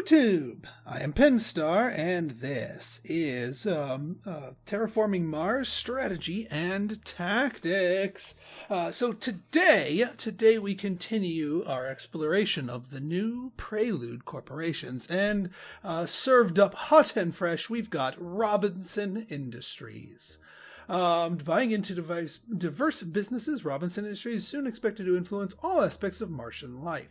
YouTube! I am Pinstar, and this is Terraforming Mars Strategy and Tactics. So today we continue our exploration of the new Prelude corporations, and served up hot and fresh, we've got Robinson Industries. Dividing into diverse businesses, Robinson Industries is soon expected to influence all aspects of Martian life.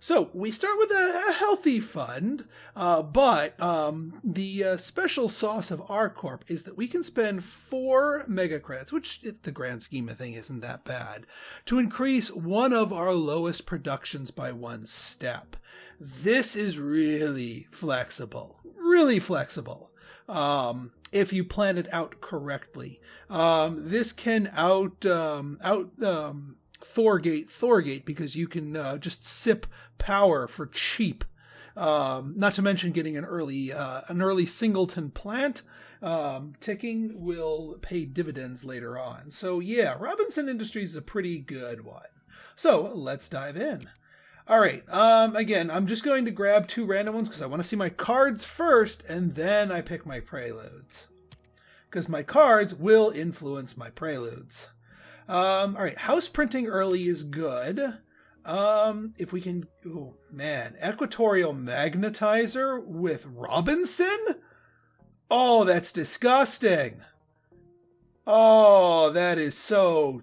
So we start with a healthy fund, but the special sauce of our corp is that we can spend 4 mega credits, which in the grand scheme of things isn't that bad, to increase one of our lowest productions by 1 step. This is really flexible, if you plan it out correctly. This can Thorgate because you can just sip power for cheap. Not to mention getting an early singleton plant ticking will pay dividends later on. So yeah, Robinson Industries is a pretty good one. So let's dive in. All right, again, I'm just going to grab 2 random ones because I want to see my cards first, and then I pick my preludes. Because my cards will influence my preludes. All right, house printing early is good. If we can, oh man, equatorial magnetizer with Robinson? Oh, that's disgusting. Oh, that is so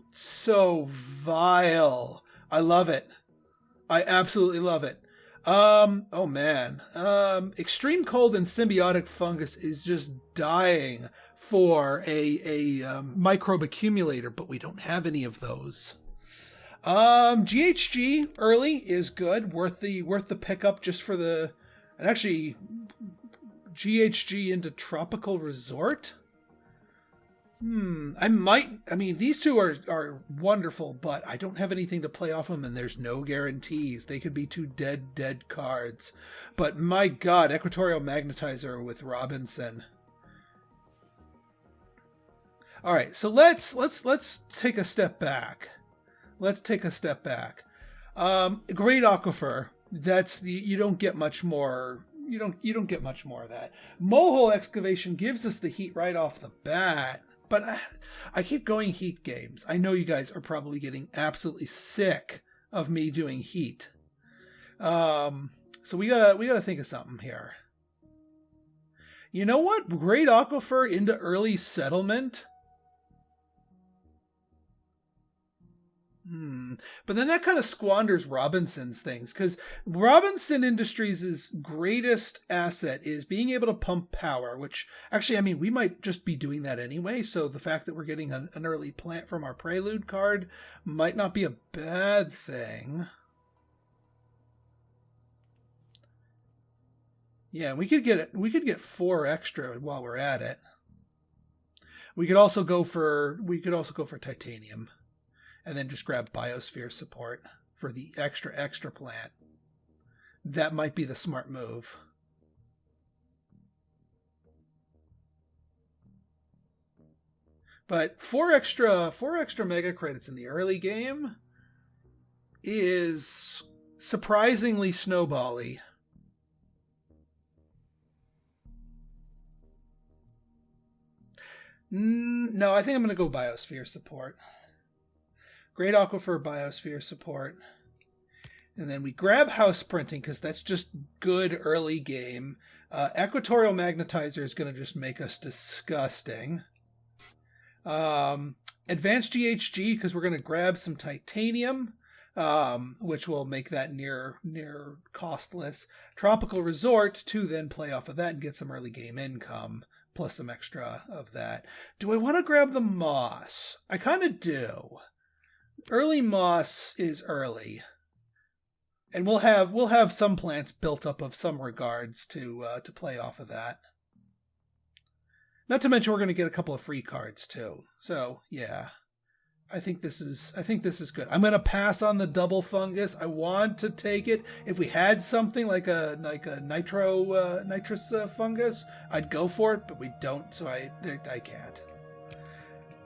vile. I love it. I absolutely love it. Oh man. Extreme cold and symbiotic fungus is just dying for a microbe accumulator, but we don't have any of those. GHG early is good, worth the pickup just for the, and actually GHG into tropical resort. I mean, these 2 are wonderful, but I don't have anything to play off them, and there's no guarantees. They could be 2 dead cards. But my God, Equatorial Magnetizer with Robinson. All right, so let's take a step back. Great Aquifer. That's you don't get much more. You don't get much more of that. Mohole excavation gives us the heat right off the bat. But I keep going heat games. I know you guys are probably getting absolutely sick of me doing heat. So we gotta think of something here. You know what? Great Aquifer into early settlement. But then that kind of squanders Robinson's things, because Robinson Industries' greatest asset is being able to pump power, which actually, I mean, we might just be doing that anyway. So the fact that we're getting an early plant from our Prelude card might not be a bad thing. Yeah, we could get 4 extra while we're at it. We could also go for titanium. And then just grab biosphere support for the extra plant. That might be the smart move. But 4 extra mega credits in the early game is surprisingly snowbally. No, I think I'm going to go biosphere support. Great Aquifer biosphere support. And then we grab house printing because that's just good early game. Equatorial magnetizer is going to just make us disgusting. Advanced GHG because we're going to grab some titanium, which will make that near costless. Tropical resort to then play off of that and get some early game income. Plus some extra of that. Do I want to grab the moss? I kind of do. Early moss is early, and we'll have some plants built up of some regards to play off of that. Not to mention we're going to get a couple of free cards too. So yeah, I think this is good. I'm going to pass on the double fungus. I want to take it. If we had something like a nitrous fungus, I'd go for it, but we don't, so I can't.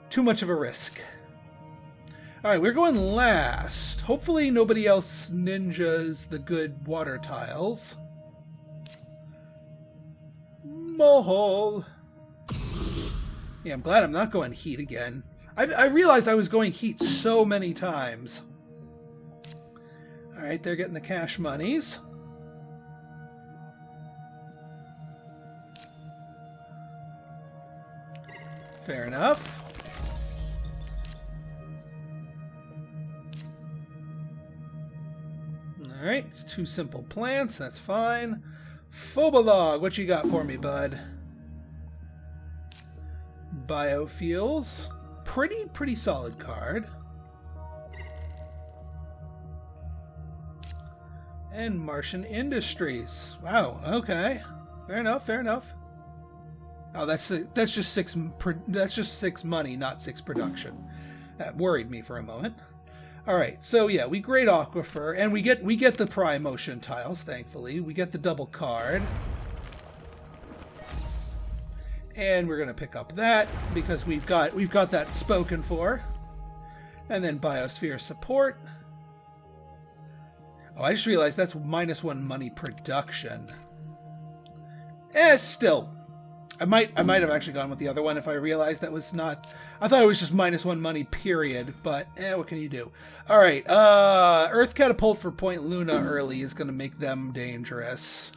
Too much of a risk. All right, we're going last. Hopefully nobody else ninjas the good water tiles. Mole. Yeah, I'm glad I'm not going heat again. I realized I was going heat so many times. Alright, they're getting the cash monies. Fair enough. Alright, it's 2 simple plants, that's fine. Phobolog, what you got for me, bud? Biofuels. Pretty solid card. And Martian Industries. Wow, okay. Fair enough, fair enough. Oh, that's just 6 money, not 6 production. That worried me for a moment. All right, so yeah, we grade Aquifer, and we get the Prime Ocean tiles. Thankfully, we get the double card, and we're gonna pick up that because we've got that spoken for, and then Biosphere support. Oh, I just realized that's -1 money production. Still. I might have actually gone with the other one if I realized that was not... I thought it was just -1 money, period. But, what can you do? Alright, Earth Catapult for Point Luna early is going to make them dangerous.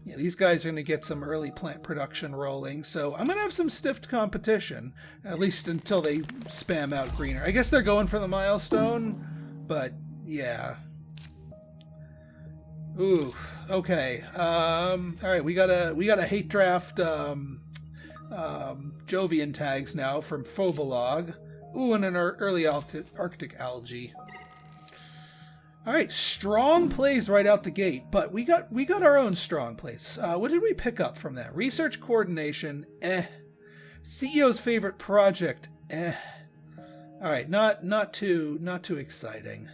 Yeah, these guys are going to get some early plant production rolling, so I'm going to have some stiff competition, at least until they spam out greener. I guess they're going for the milestone, but, yeah... Ooh, okay. All right, we got a hate draft Jovian tags now from Phobolog. Ooh, and an early Arctic algae. All right, strong plays right out the gate, but we got our own strong plays. What did we pick up from that? Research coordination, CEO's favorite project, All right, not too exciting.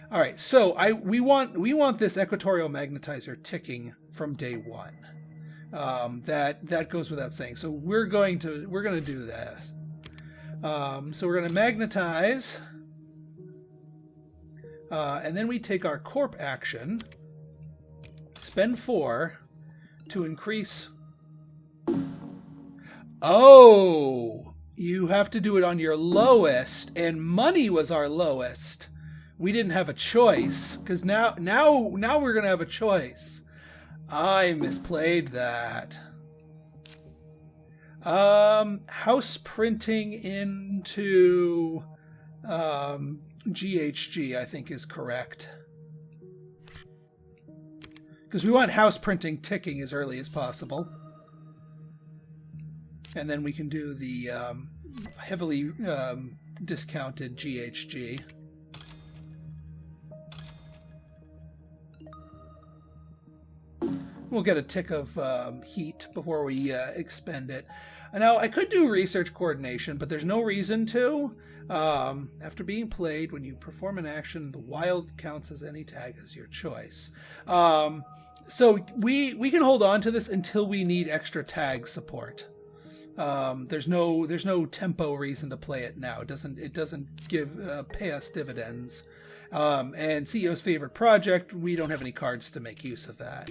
All right, so we want this equatorial magnetizer ticking from day one. That goes without saying. So we're going to do this. So we're going to magnetize, and then we take our corp action, spend 4 to increase. Oh, you have to do it on your lowest, and money was our lowest. We didn't have a choice, because now we're going to have a choice. I misplayed that. House printing into GHG, I think, is correct. Because we want house printing ticking as early as possible. And then we can do the heavily discounted GHG. We'll get a tick of heat before we expend it. Now, I could do research coordination, but there's no reason to. After being played, when you perform an action, the wild counts as any tag as your choice. So we can hold on to this until we need extra tag support. There's no tempo reason to play it now. It doesn't give pay us dividends. And CEO's favorite project, we don't have any cards to make use of that.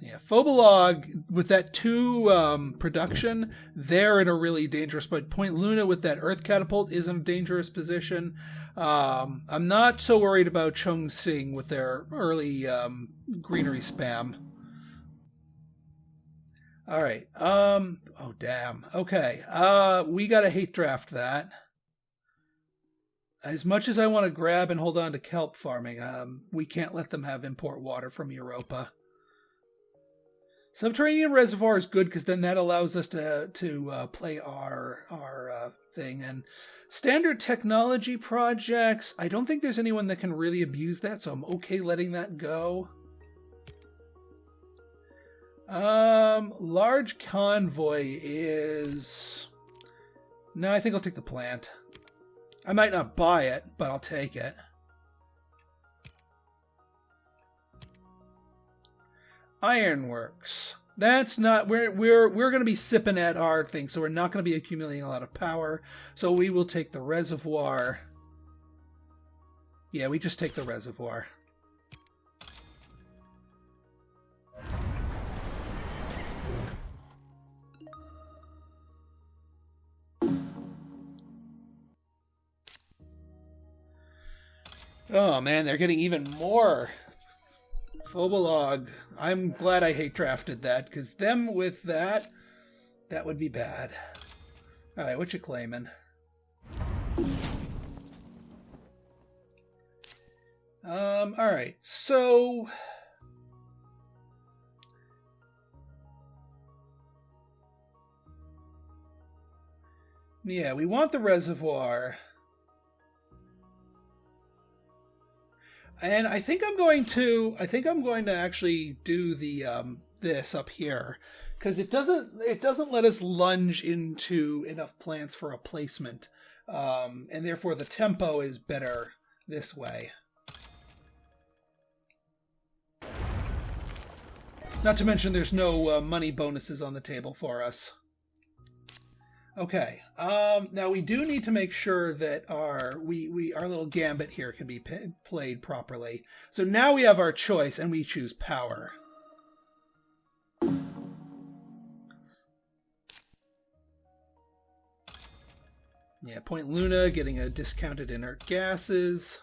Yeah, Phobolog with that 2 production, they're in a really dangerous spot. Point Luna with that Earth Catapult is in a dangerous position. I'm not so worried about Chung Sing with their early greenery spam. All right. Oh, damn. Okay. We got to hate draft that. As much as I want to grab and hold on to kelp farming, we can't let them have import water from Europa. Subterranean reservoir is good because then that allows us to play our thing. And standard technology projects, I don't think there's anyone that can really abuse that, so I'm okay letting that go. Large convoy is... No, I think I'll take the plant. I might not buy it, but I'll take it. Ironworks. That's not, we're going to be sipping at our thing, so we're not going to be accumulating a lot of power. So we will take the reservoir. Yeah, we just take the reservoir. Oh man, they're getting even more. Phobolog. I'm glad I hate drafted that, because them with that would be bad. Alright, what you claiming? Alright, so... yeah, we want the reservoir. And I think I'm going to actually do the this up here, because it doesn't let us lunge into enough plants for a placement, and therefore the tempo is better this way. Not to mention there's no money bonuses on the table for us. Okay, now we do need to make sure that our little gambit here can be played properly. So now we have our choice, and we choose power. Yeah, Point Luna getting a discounted inert gases.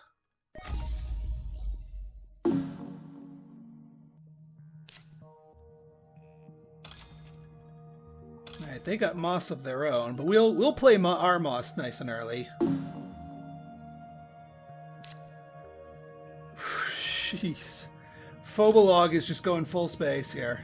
Alright, they got moss of their own, but we'll play our moss nice and early. Jeez. Phobolog is just going full space here.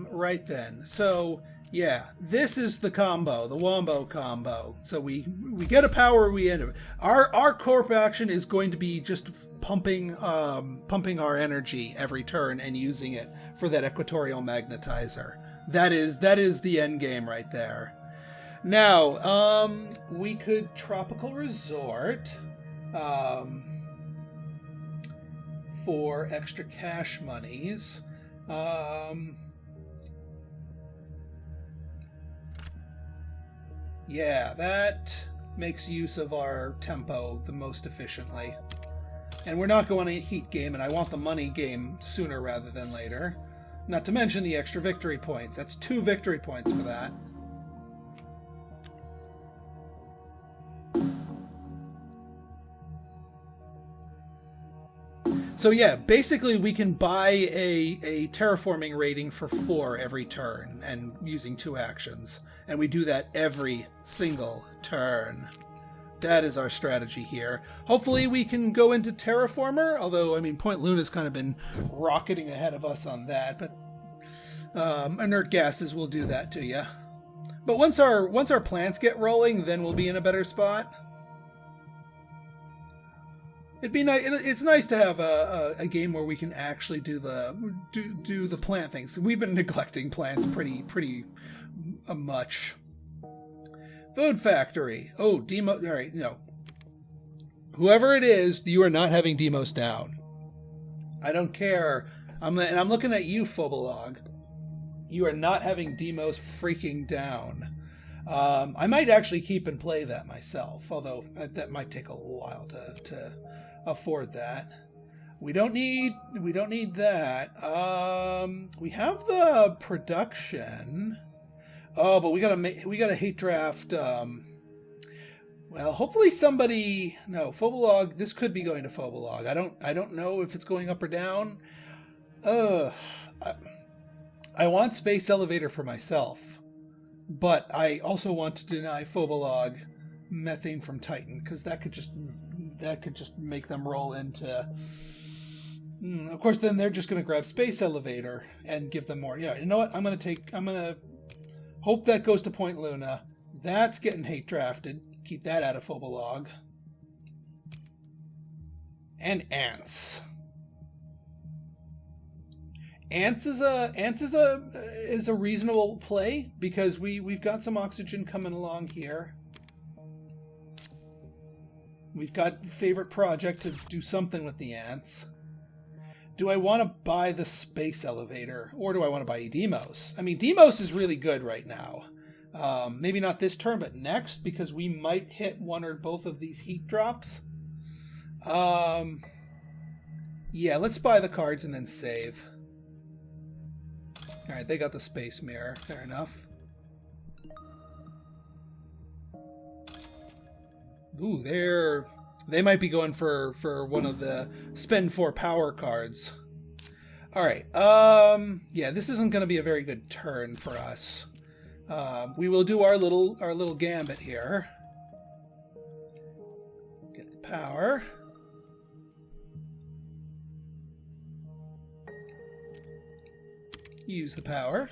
Right then. So, yeah, this is the combo, the wombo combo. So we get a power, we end it. Our corp action is going to be just pumping our energy every turn and using it for that equatorial magnetizer. That is the end game right there. Now, we could tropical resort for extra cash monies. Yeah, that makes use of our tempo the most efficiently. And we're not going to heat game, and I want the money game sooner rather than later. Not to mention the extra victory points. That's 2 victory points for that. So yeah, basically we can buy a terraforming rating for 4 every turn, and using 2 actions. And we do that every single turn. That is our strategy here. Hopefully we can go into Terraformer, although, I mean, Point Luna's kind of been rocketing ahead of us on that, but inert gases will do that to you. But once our plants get rolling, then we'll be in a better spot. It'd be nice. It's nice to have a game where we can actually do the plant things. We've been neglecting plants pretty much. Food factory. Oh, demo. All right, no. Whoever it is, you are not having demos down. I don't care. I'm looking at you, Phobolog. You are not having demos freaking down. I might actually keep and play that myself, although that might take a while to afford that. We don't need that. We have the production. Oh, but we gotta hate draft. Well, hopefully somebody. No, Phobolog. This could be going to Phobolog. I don't know if it's going up or down. I want Space Elevator for myself, but I also want to deny Phobolog methane from Titan, because that could just make them roll into. Of course, then they're just going to grab Space Elevator and give them more. Yeah, you know what? I'm gonna hope that goes to Point Luna. That's getting hate drafted. Keep that out of Phobolog. And ants. Ants is a reasonable play, because we've got some oxygen coming along here. We've got favorite project to do something with the ants. Do I want to buy the space elevator, or do I want to buy Demos? I mean, Demos is really good right now. Maybe not this turn, but next, because we might hit one or both of these heat drops. Yeah, let's buy the cards and then save. All right, they got the space mirror. Fair enough. Ooh, they might be going for one of the spend 4 power cards. All right. Yeah, this isn't going to be a very good turn for us. We will do our little gambit here. Get the power. Use the power.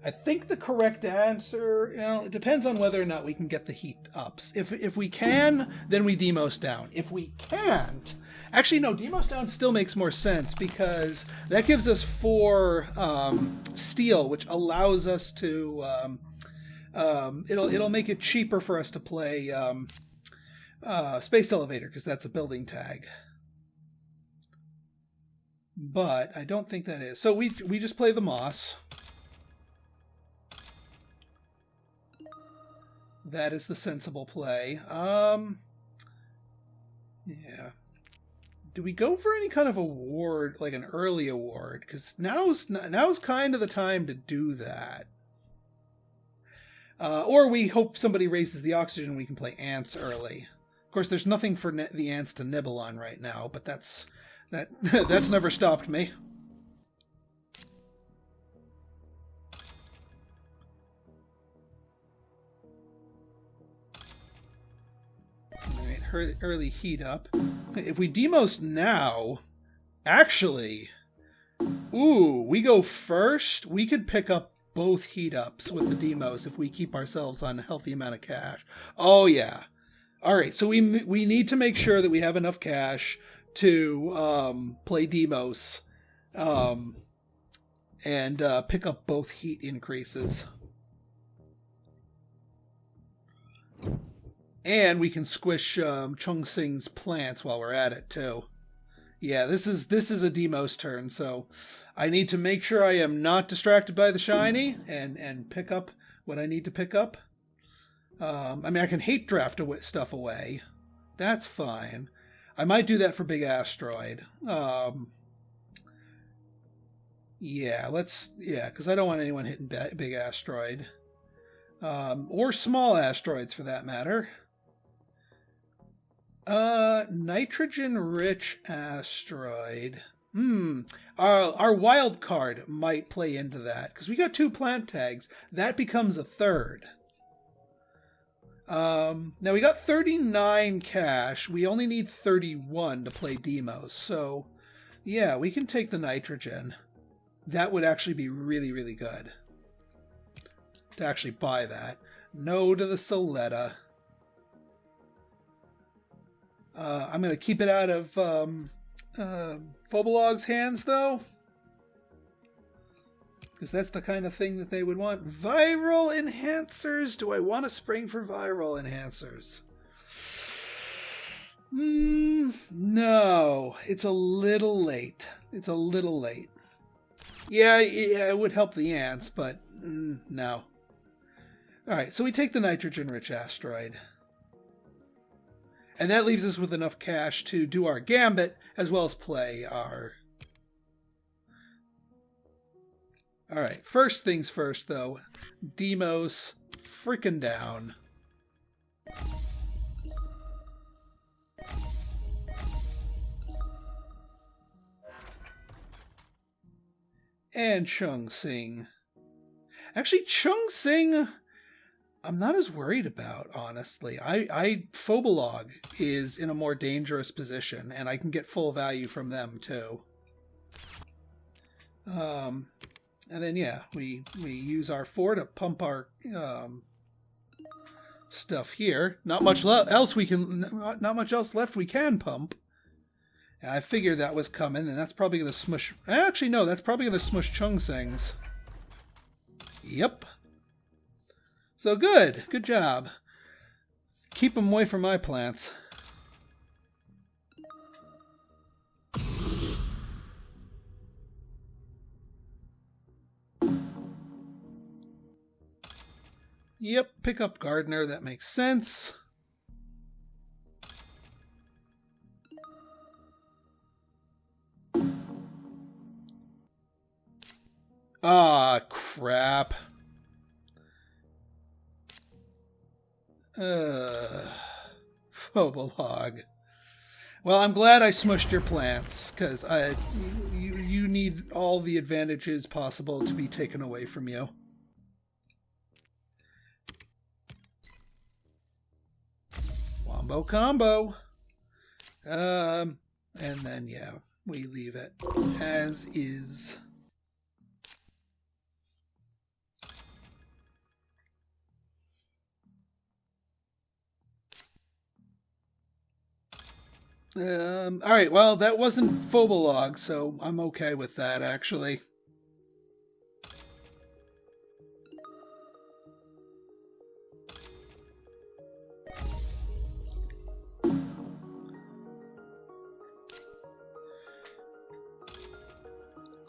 I think the correct answer, it depends on whether or not we can get the heat ups. If we can, then we demos down. If we can't, actually no, demos down still makes more sense because that gives us 4 steel, which allows us to, it'll make it cheaper for us to play Space Elevator because that's a building tag. But I don't think that is. So we just play the moss. That is the sensible play. Yeah. Do we go for any kind of award, like an early award? Because now's kind of the time to do that. Or we hope somebody raises the oxygen and we can play ants early. Of course, there's nothing for the ants to nibble on right now, but that's never stopped me. Early heat up. If we demos now, actually, ooh, we go first. We could pick up both heat ups with the demos if we keep ourselves on a healthy amount of cash. Oh yeah. All right, so we need to make sure that we have enough cash to play demos and pick up both heat increases. And we can squish Chung Sing's plants while we're at it too. Yeah, this is a demos turn, so I need to make sure I am not distracted by the shiny and pick up what I need to pick up. I mean, I can hate draft stuff away. That's fine. I might do that for Big Asteroid. Yeah, because I don't want anyone hitting Big Asteroid. Or small asteroids for that matter. Nitrogen-rich asteroid. Our wild card might play into that because we got 2 plant tags. That becomes a 3rd. Now we got 39 cash. We only need 31 to play demos. So, yeah, we can take the nitrogen. That would actually be really, really good to actually buy that. No to the Soletta. I'm going to keep it out of Phobolog's hands, though. Because that's the kind of thing that they would want. Viral enhancers? Do I want to spring for viral enhancers? No. It's a little late. It's a little late. Yeah, it would help the ants, but no. Alright, so we take the nitrogen-rich asteroid. And that leaves us with enough cash to do our gambit, as well as play our... Alright, first things first, though. Demos frickin' down. And Chung Sing. Actually, Chung Sing... I'm not as worried about, honestly. Phobolog is in a more dangerous position, and I can get full value from them, too. And then, yeah, we use our 4 to pump our stuff here. Not much else left we can pump. I figured that was coming, and that's probably going to smush... Actually, no, that's probably going to smush Chung Sing's. Yep. So good. Good job. Keep them away from my plants. Yep, pick up gardener. That makes sense. Ah, crap. Phobolog. Well, I'm glad I smushed your plants, because you need all the advantages possible to be taken away from you. Wombo combo. And then, yeah, we leave it as is. All right, well, that wasn't Phobolog, so I'm okay with that, actually. All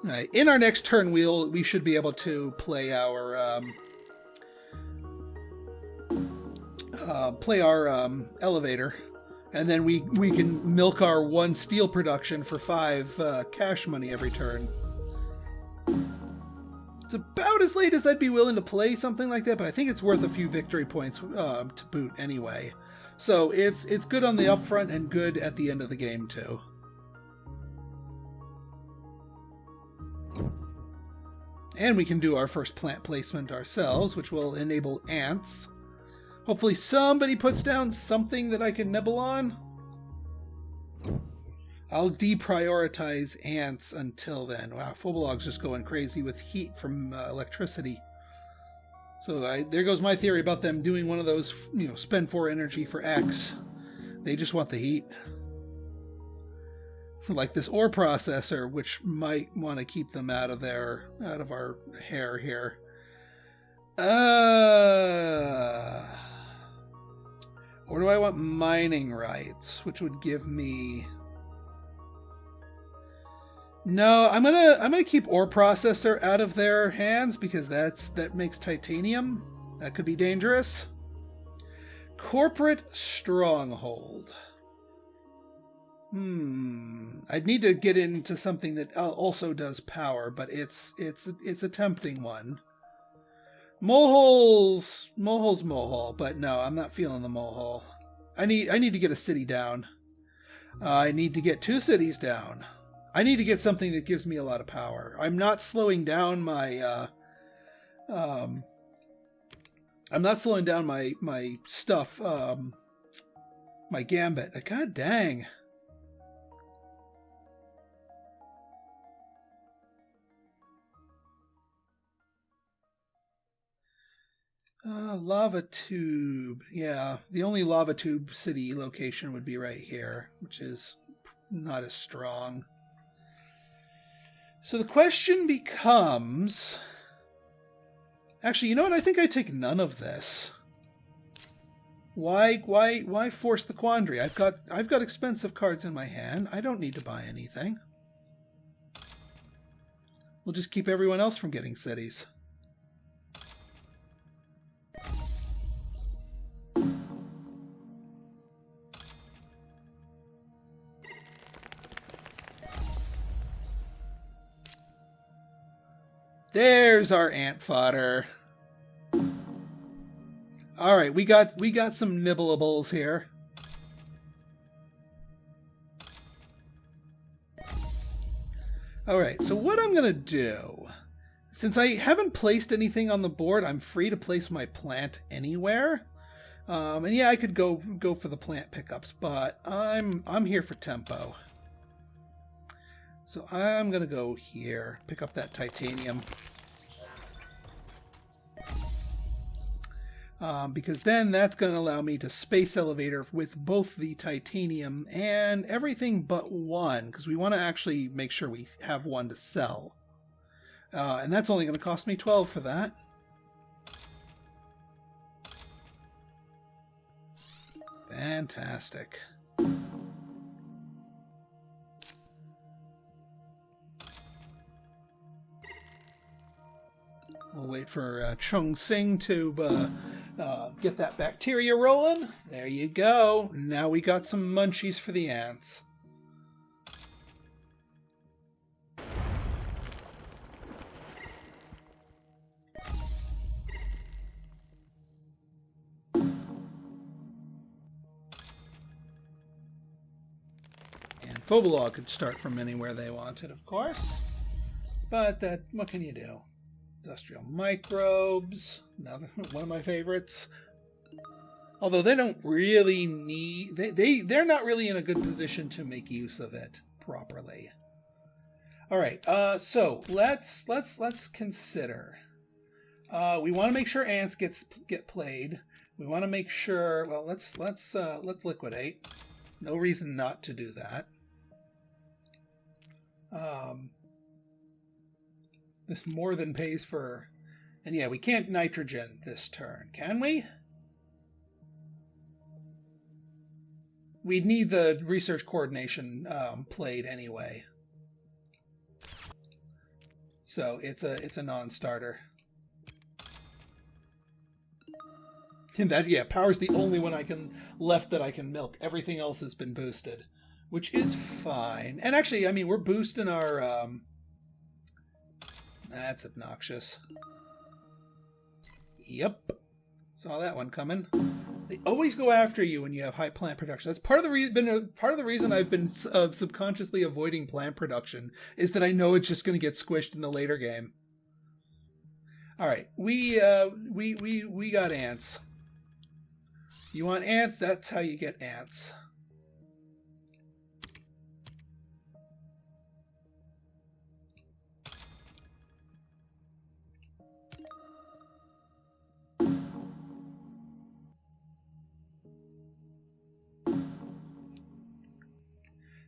right, in our next turn, we should be able to play our elevator. And then we can milk our 1 steel production for 5 cash money every turn. It's about as late as I'd be willing to play something like that, but I think it's worth a few victory points to boot anyway. So it's good on the upfront and good at the end of the game too. And we can do our first plant placement ourselves, which will enable ants. Hopefully somebody puts down something that I can nibble on. I'll deprioritize ants until then. Wow, Phobolog's just going crazy with heat from electricity. So there goes my theory about them doing one of those, spend 4 energy for X. They just want the heat. Like this ore processor, which might want to keep them out of our hair here. Or do I want mining rights, which would give me... No, I'm gonna keep ore processor out of their hands because that makes titanium. That could be dangerous. Corporate stronghold. I'd need to get into something that also does power, but it's a tempting one. Molehole's molehole, but no, I'm not feeling the molehole. I need to get a city down. I need to get 2 cities down. I need to get something that gives me a lot of power. I'm not slowing down my I'm not slowing down my stuff, my gambit. God dang. Lava tube. Yeah, the only lava tube city location would be right here, which is not as strong. So the question becomes... Actually, you know what? I think I take none of this. Why force the quandary? I've got expensive cards in my hand. I don't need to buy anything. We'll just keep everyone else from getting cities. There's our ant fodder. All right, we got some nibbleables here. All right, so what I'm gonna do, since I haven't placed anything on the board, I'm free to place my plant anywhere. And yeah, I could go for the plant pickups, but I'm here for tempo. So I'm gonna go here, pick up that titanium. Because then that's going to allow me to space elevator with both the titanium and everything but 1, because we want to actually make sure we have 1 to sell. And that's only going to cost me 12 for that. Fantastic. We'll wait for Chung Sing to get that bacteria rolling. There you go. Now we got some munchies for the ants. And Fobalog could start from anywhere they wanted, of course. But what can you do? Industrial microbes, another one of my favorites. Although they don't really need, they're not really in a good position to make use of it properly. All right, so let's consider. We want to make sure ants get played. We want to make sure. Well, let's liquidate. No reason not to do that. This more than pays for... And yeah, we can't nitrogen this turn, can we? We'd need the research coordination played anyway. So it's a non-starter. And that, yeah, power's the only one left that I can milk. Everything else has been boosted, which is fine. And actually, I mean, we're boosting our... That's obnoxious. Yep. Saw that one coming. They always go after you when you have high plant production. That's part of the reason I've been subconsciously avoiding plant production, is that I know it's just going to get squished in the later game. All right, we got ants. You want ants? That's how you get ants.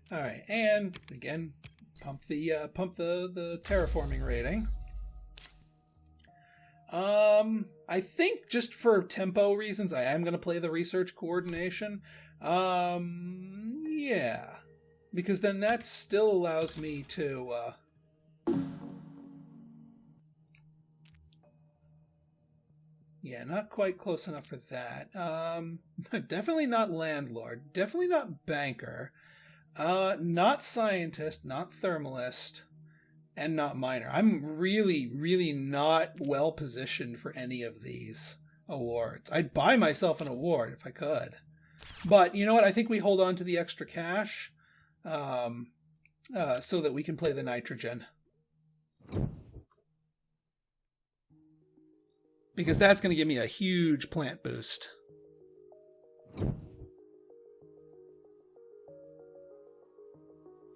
All right, and again, pump the terraforming rating. I think just for tempo reasons, I am going to play the research coordination. Yeah, because then that still allows me to. Yeah, not quite close enough for that. Definitely not landlord. Definitely not banker. Not scientist, not thermalist, and not miner. I'm really, really not well positioned for any of these awards. I'd buy myself an award if I could. But you know what? I think we hold on to the extra cash so that we can play the nitrogen. Because that's going to give me a huge plant boost.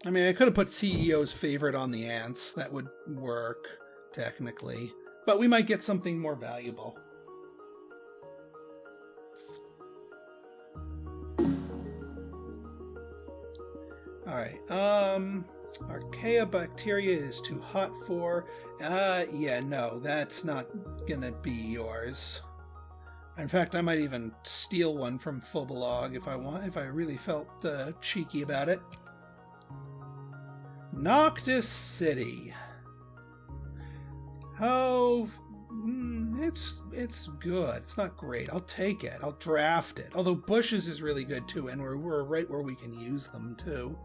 I mean, I could have put CEO's favorite on the ants. That would work, technically. But we might get something more valuable. Alright, Archaea bacteria is too hot for. Yeah, no, that's not gonna be yours. In fact, I might even steal one from Fobalog if I really felt cheeky about it. Noctis City. Oh, it's good. It's not great. I'll take it. I'll draft it. Although Bushes is really good too, and we're right where we can use them too.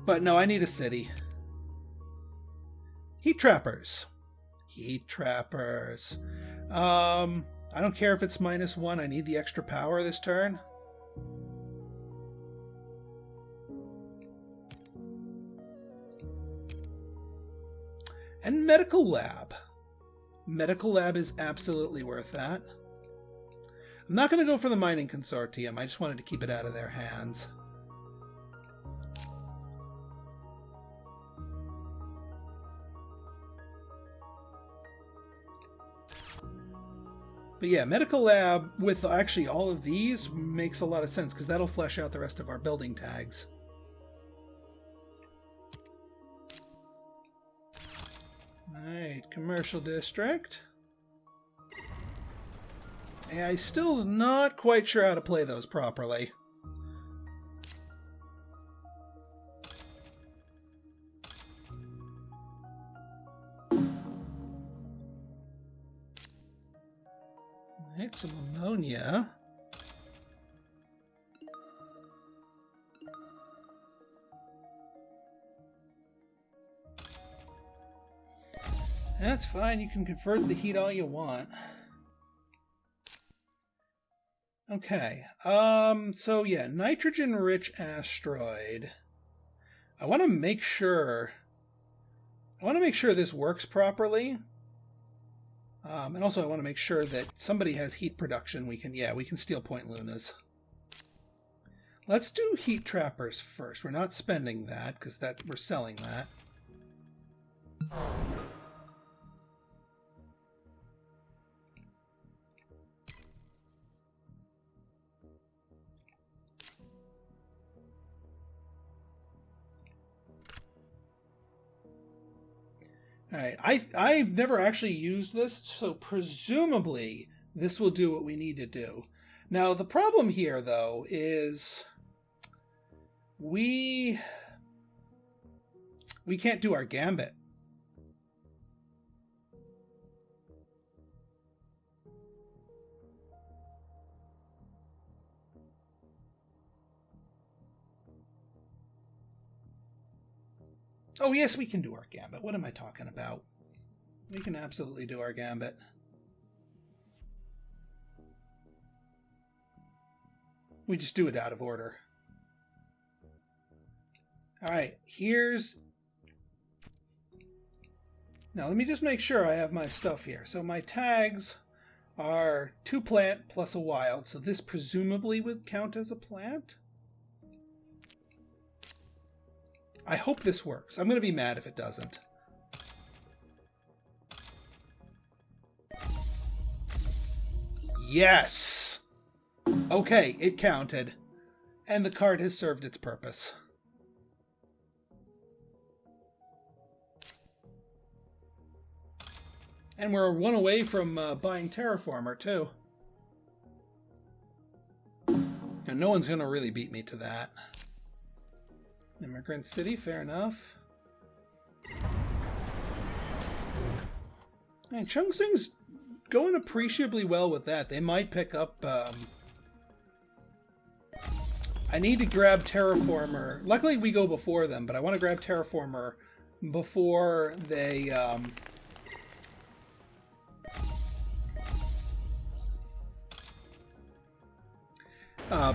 But no, I need a city. Heat trappers. Heat trappers. I don't care if it's -1. I need the extra power this turn. And medical lab. Medical lab is absolutely worth that. I'm not going to go for the mining consortium. I just wanted to keep it out of their hands. But yeah, medical lab with actually all of these makes a lot of sense because that'll flesh out the rest of our building tags. Alright, commercial district. AI still is not quite sure how to play those properly. Alright, some ammonia. That's fine, you can convert the heat all you want. Okay, so yeah, nitrogen-rich asteroid. I want to make sure this works properly. And also I want to make sure that somebody has heat production. We can steal point lunas. Let's do heat trappers first. We're not spending that because we're selling that. Alright, I've never actually used this, so presumably this will do what we need to do. Now, the problem here, though, is we can't do our gambit. Oh, yes, we can do our gambit. What am I talking about? We can absolutely do our gambit. We just do it out of order. Alright, here's... Now, let me just make sure I have my stuff here. So my tags are 2 plant plus a wild, so this presumably would count as a plant? I hope this works. I'm going to be mad if it doesn't. Yes! Okay, it counted. And the card has served its purpose. And we're 1 away from buying Terraformer, too. And no one's going to really beat me to that. Immigrant City, fair enough. And Chung Sing's going appreciably well with that. They might pick up... I need to grab Terraformer. Luckily, we go before them, but I want to grab Terraformer before they...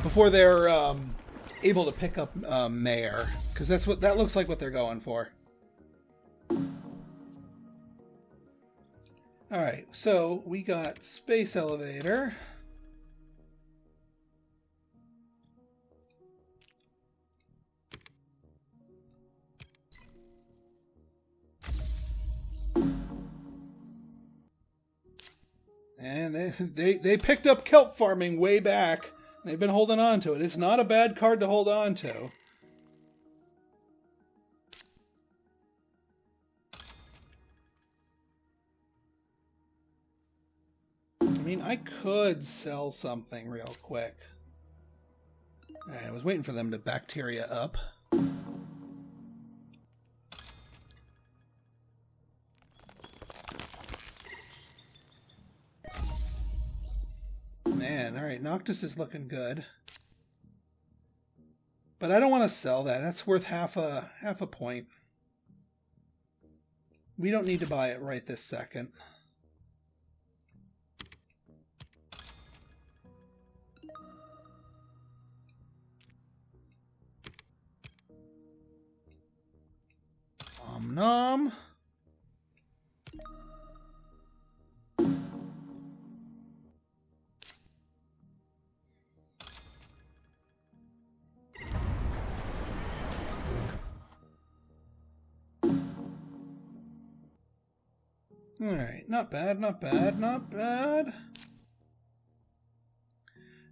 before they're... able to pick up Mayor, because that looks like what they're going for. All right, so we got space elevator. And they picked up kelp farming way back. They've been holding on to it. It's not a bad card to hold on to. I mean, I could sell something real quick. Alright, I was waiting for them to bacteria up. Man, alright, Noctis is looking good. But I don't want to sell that. That's worth half a point. We don't need to buy it right this second. Om nom. Alright, not bad, not bad, not bad.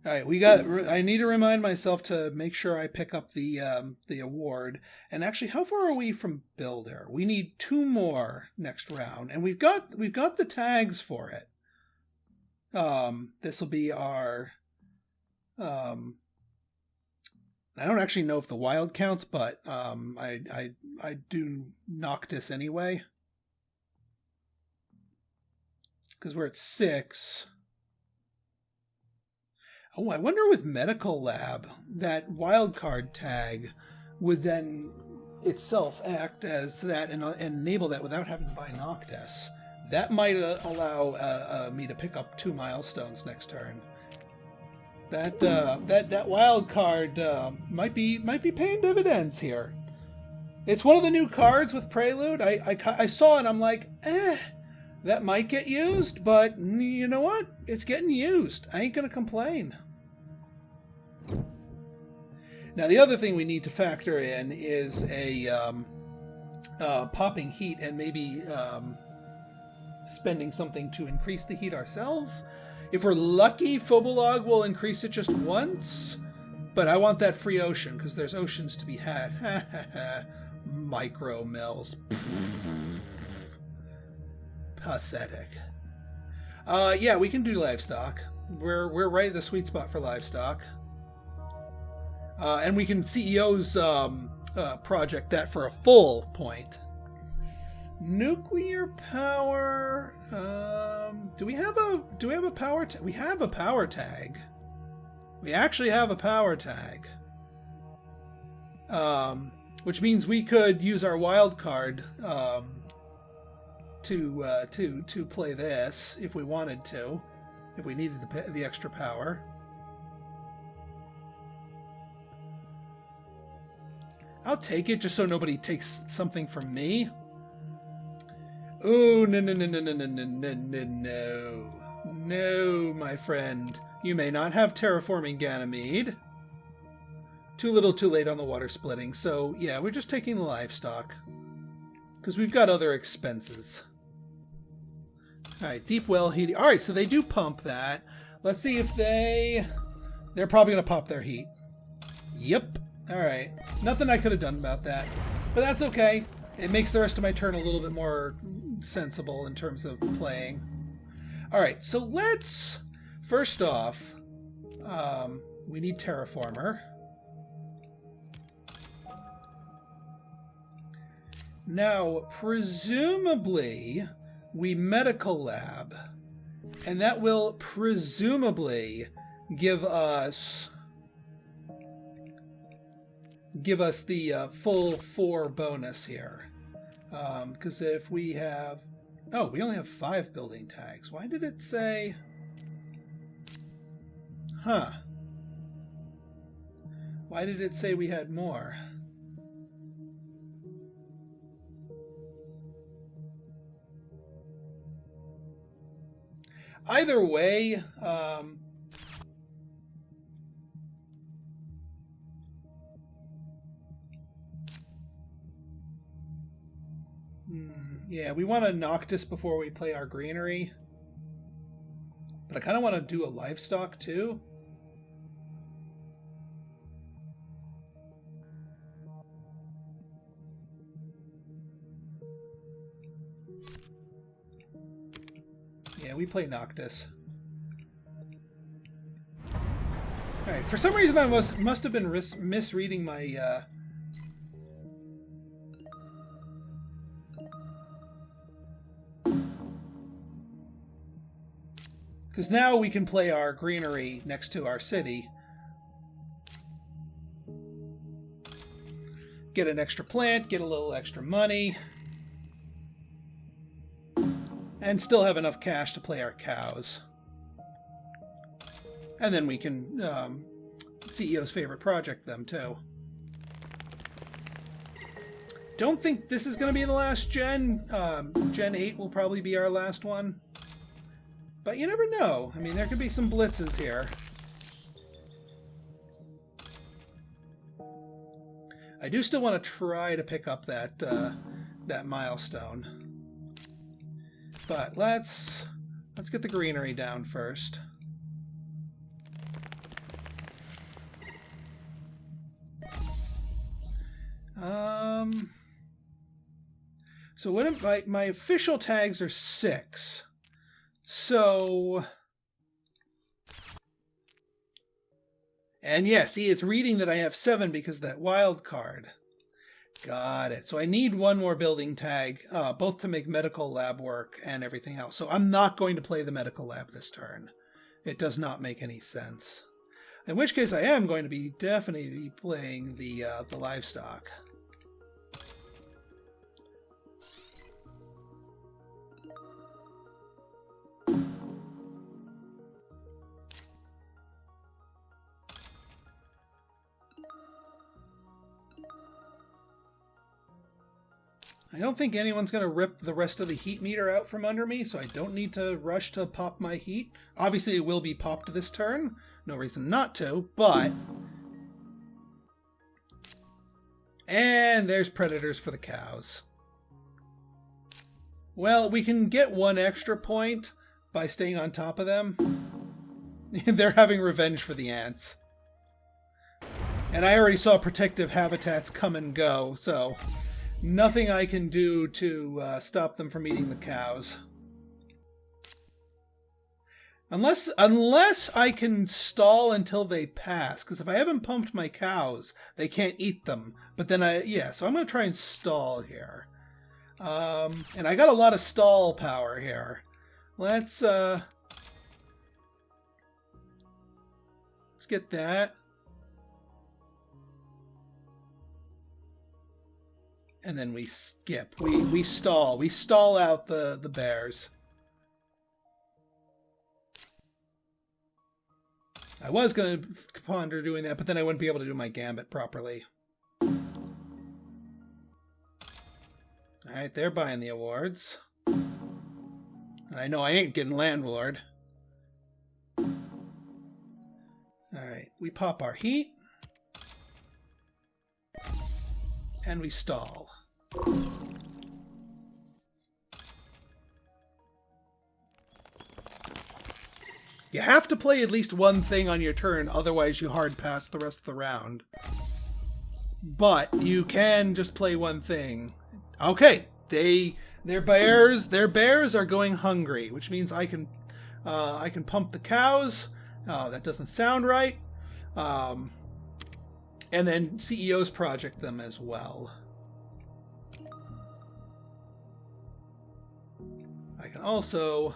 Alright, I need to remind myself to make sure I pick up the award. And actually, how far are we from Builder? We need 2 more next round, and we've got the tags for it. This will be our... I don't actually know if the wild counts, but I do Noctis anyway. Because we're at 6. Oh, I wonder with Medical Lab, that wildcard tag would then itself act as that and enable that without having to buy Noctis. That might allow me to pick up 2 milestones next turn. That wild card might be paying dividends here. It's one of the new cards with Prelude. I saw it and I'm like, that might get used, but you know what? It's getting used. I ain't gonna complain. Now the other thing we need to factor in is a popping heat and maybe spending something to increase the heat ourselves. If we're lucky, Phobolog will increase it just once, but I want that free ocean because there's oceans to be had. Micro mills. Pathetic. Yeah, we can do livestock. We're right at the sweet spot for livestock. And we can CEO's project that for a full point. Nuclear power. Do we have a power tag? We have a power tag. We actually have a power tag. Which means we could use our wild card to play this if we wanted to, if we needed the extra power. I'll take it just so nobody takes something from me. Oh, no, no, no, no, no, no, no, no, no, no. No, my friend. You may not have Terraforming Ganymede. Too little, too late on the water splitting. So, yeah, we're just taking the livestock. Because we've got other expenses. Alright, deep well heating. Alright, so they do pump that. Let's see if they're probably going to pop their heat. Yep. Alright. Nothing I could have done about that. But that's okay. It makes the rest of my turn a little bit more sensible in terms of playing. Alright, so let's... First off, we need Terraformer. Now, presumably, we Medical Lab. And that will presumably give us the full 4 bonus here. Because if we have... Oh, we only have 5 building tags. Why did it say... Huh. Why did it say we had more? Either way, yeah, we want to Noctis before we play our greenery. But I kind of want to do a livestock too. Yeah, we play Noctis. Alright, for some reason I must have been misreading my... Because now we can play our greenery next to our city. Get an extra plant, get a little extra money. And still have enough cash to play our cows. And then we can CEO's favorite project them too. Don't think this is going to be the last gen. Gen 8 will probably be our last one. But you never know. I mean, there could be some blitzes here. I do still want to try to pick up that that milestone. But let's get the greenery down first. So what my official tags are 6. So And yeah, see, it's reading that I have 7 because of that wild card. Got it. So I need one more building tag, both to make medical lab work and everything else. So I'm not going to play the medical lab this turn. It does not make any sense. In which case I am going to be definitely playing the livestock. I don't think anyone's going to rip the rest of the heat meter out from under me, so I don't need to rush to pop my heat. Obviously, it will be popped this turn. No reason not to, but... And there's predators for the cows. Well, we can get 1 extra point by staying on top of them. They're having revenge for the ants. And I already saw protective habitats come and go, so... Nothing I can do to stop them from eating the cows. Unless I can stall until they pass. Because if I haven't pumped my cows, they can't eat them. But then so I'm going to try and stall here. And I got a lot of stall power here. Let's get that. And then we skip. We stall. We stall out the bears. I was going to ponder doing that, but then I wouldn't be able to do my gambit properly. Alright, they're buying the awards. I know I ain't getting landlord. Alright, we pop our heat. And we stall. You have to play at least one thing on your turn, otherwise you hard pass the rest of the round. But you can just play one thing. Okay, their bears are going hungry, which means I can pump the cows. That doesn't sound right. And then CEOs project them as well. I can also,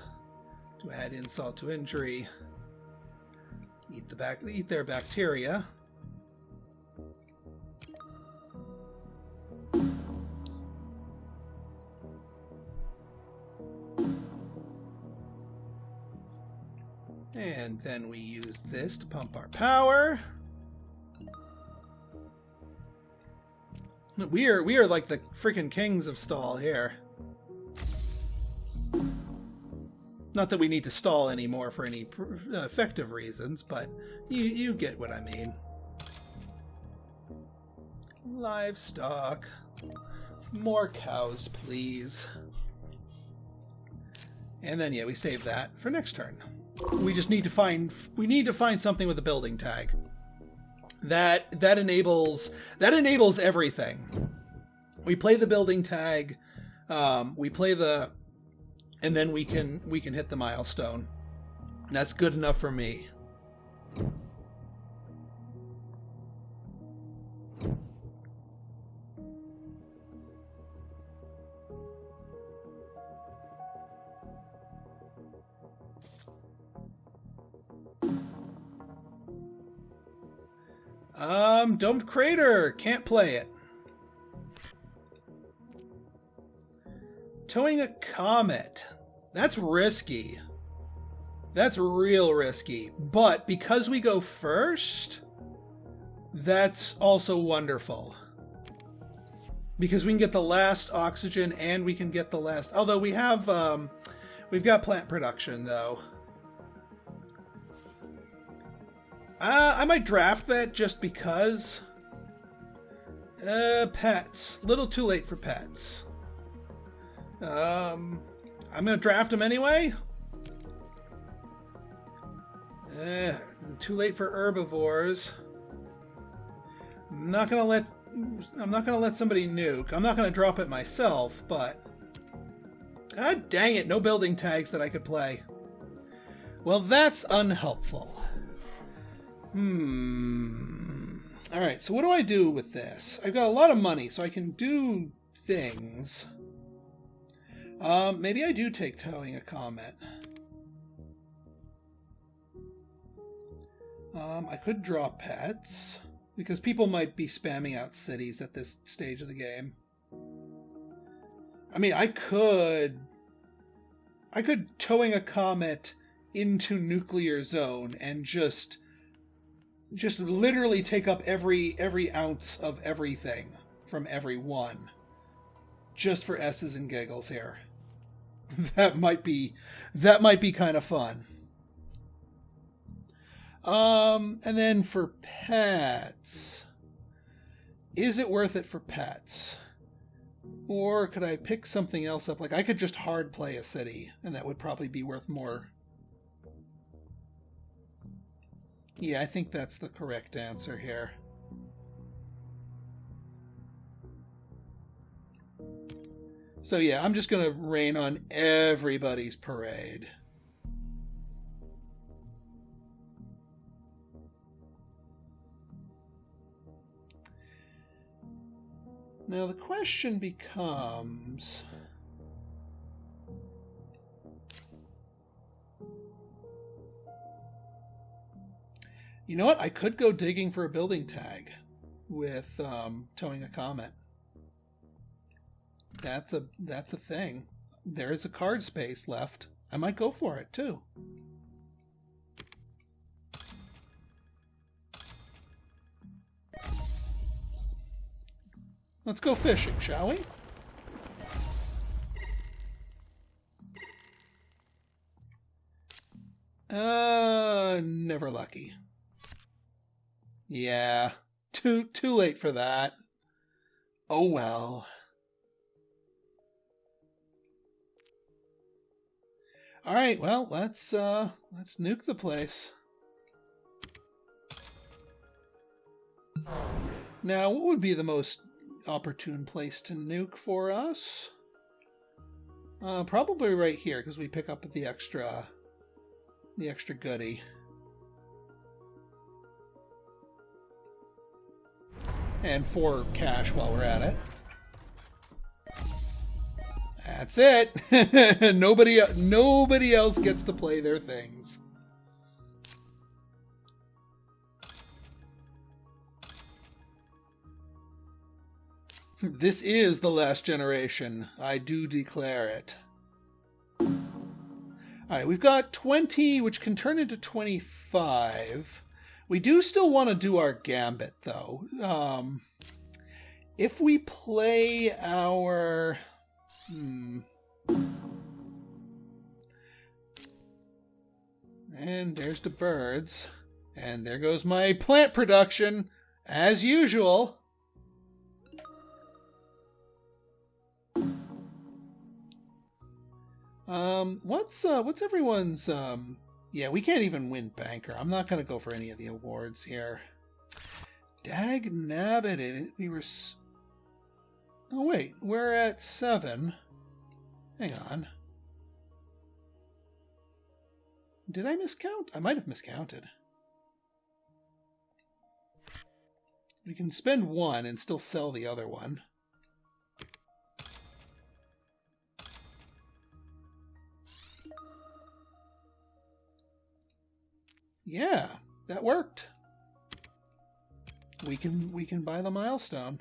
to add insult to injury, eat their bacteria. And then we use this to pump our power. We are like the freaking kings of stall here. Not that we need to stall anymore for any effective reasons, but you get what I mean. Livestock. More cows, please. And then yeah, we save that for next turn. We just need to find something with a building tag. That enables everything. We play the building tag, we play and then we can hit the milestone. That's good enough for me. Domed Crater. Can't play it. Towing a comet. That's risky. That's real risky. But because we go first, that's also wonderful. Because we can get the last oxygen and we can get the last... Although we have... we've got plant production, though. I might draft that just because. Pets. Little too late for pets. I'm going to draft them anyway. Too late for herbivores. I'm not going to let somebody nuke. I'm not going to drop it myself, but... God dang it, no building tags that I could play. Well, that's unhelpful. Alright, so what do I do with this? I've got a lot of money, so I can do things. Maybe I do take towing a comet. I could draw pets, because people might be spamming out cities at this stage of the game. I mean, I could towing a comet into nuclear zone and just literally take up every ounce of everything from everyone, just for S's and giggles here. That might be kind of fun. And then for pets, is it worth it for pets? Or could I pick something else up? Like, I could just hard play a city, and that would probably be worth more. Yeah, I think that's the correct answer here. So yeah, I'm just going to rain on everybody's parade. Now the question becomes... You know what? I could go digging for a building tag with towing a comet. That's a thing. There is a card space left. I might go for it too. Let's go fishing, shall we? Never lucky. Yeah, too late for that. Oh well. All right, well, let's nuke the place. Now, what would be the most opportune place to nuke for us? Probably right here, because we pick up the extra goodie. And 4 cash while we're at it. That's it. Nobody else gets to play their things. This is the last generation. I do declare it. All right, we've got 20, which can turn into 25. We do still want to do our gambit, though. If we play our... And there's the birds. And there goes my plant production, as usual. What's everyone's... Yeah, we can't even win Banker. I'm not going to go for any of the awards here. Dag nabbit, we were... Oh, wait, we're at 7. Hang on. Did I miscount? I might have miscounted. We can spend 1 and still sell the other one. Yeah, that worked. We can buy the milestone.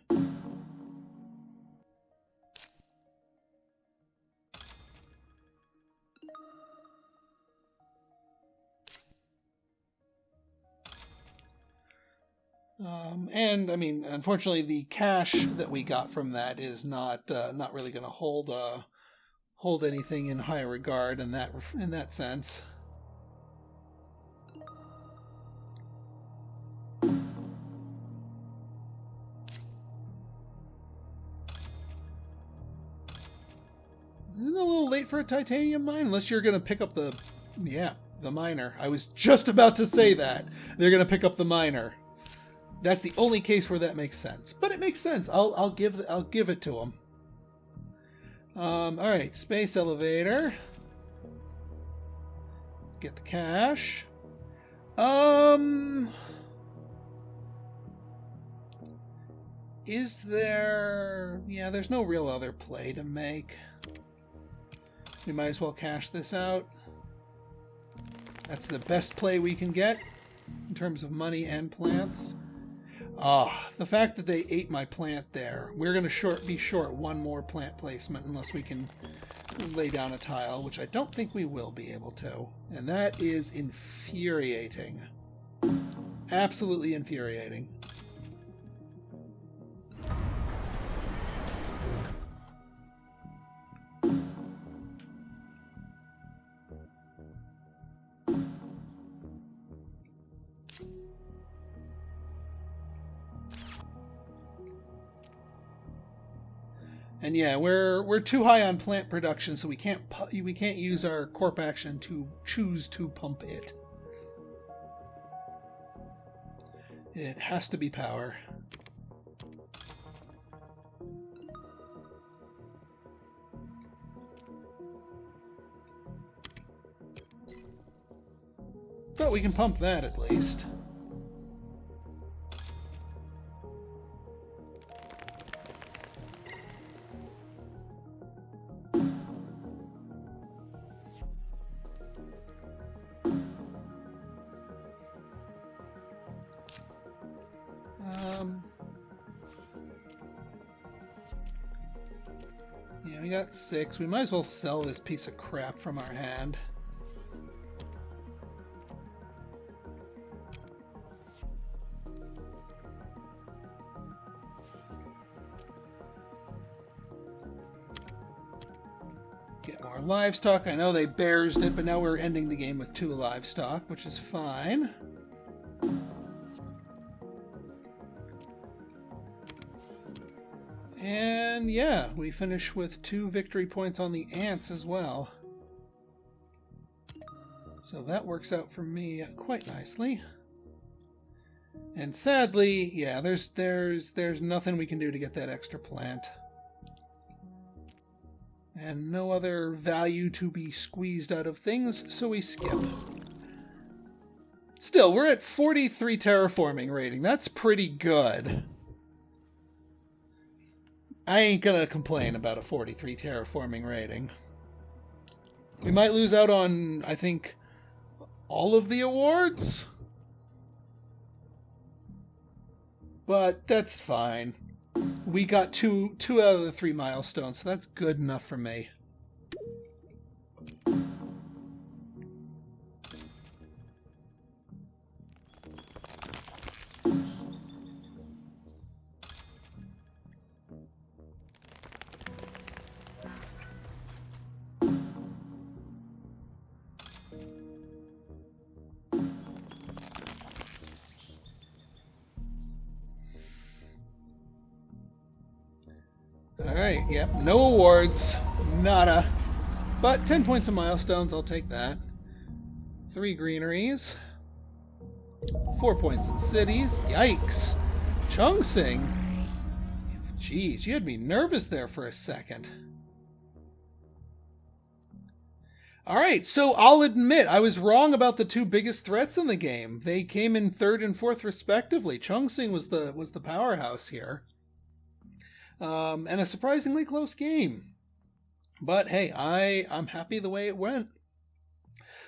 And I mean, unfortunately, the cash that we got from that is not really going to hold anything in high regard in that sense. Isn't it a little late for a titanium mine? Unless you're going to pick up the miner. I was just about to say that. They're going to pick up the miner. That's the only case where that makes sense. But it makes sense. I'll give it to them. All right, space elevator. Get the cash. Is there... Yeah, there's no real other play to make. We might as well cash this out. That's the best play we can get in terms of money and plants. The fact that they ate my plant there. We're going to be short one more plant placement unless we can lay down a tile, which I don't think we will be able to. And that is infuriating. Absolutely infuriating. And yeah, we're too high on plant production, so we can't use our corp action to choose to pump it. It has to be power. But we can pump that at least. Yeah, we got 6. We might as well sell this piece of crap from our hand. Get more livestock. I know they bearsed it, but now we're ending the game with 2 livestock, which is fine. And yeah, we finish with 2 victory points on the ants as well. So that works out for me quite nicely. And sadly, yeah, there's nothing we can do to get that extra plant. And no other value to be squeezed out of things, so we skip. Still, we're at 43 terraforming rating. That's pretty good. I ain't gonna complain about a 43 terraforming rating. We might lose out on, I think, all of the awards? But that's fine. We got two out of the 3 milestones, so that's good enough for me. Alright, yep, no awards, nada. But 10 points of milestones, I'll take that. 3 greeneries. 4 points in cities. Yikes. Chungsing. Jeez, you had me nervous there for a second. Alright, so I'll admit, I was wrong about the 2 biggest threats in the game. They came in 3rd and 4th respectively. Chungsing was the powerhouse here. And a surprisingly close game. But hey, I'm happy the way it went.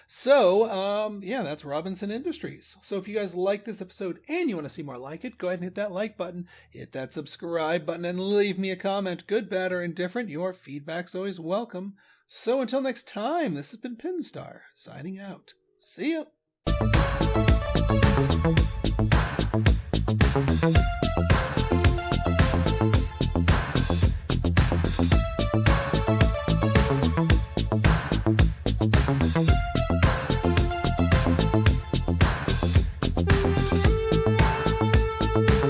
So, yeah, that's Robinson Industries. So if you guys like this episode and you want to see more like it, go ahead and hit that like button, hit that subscribe button, and leave me a comment. Good, bad, or indifferent. Your feedback's always welcome. So until next time, this has been Pinstar, signing out. See ya!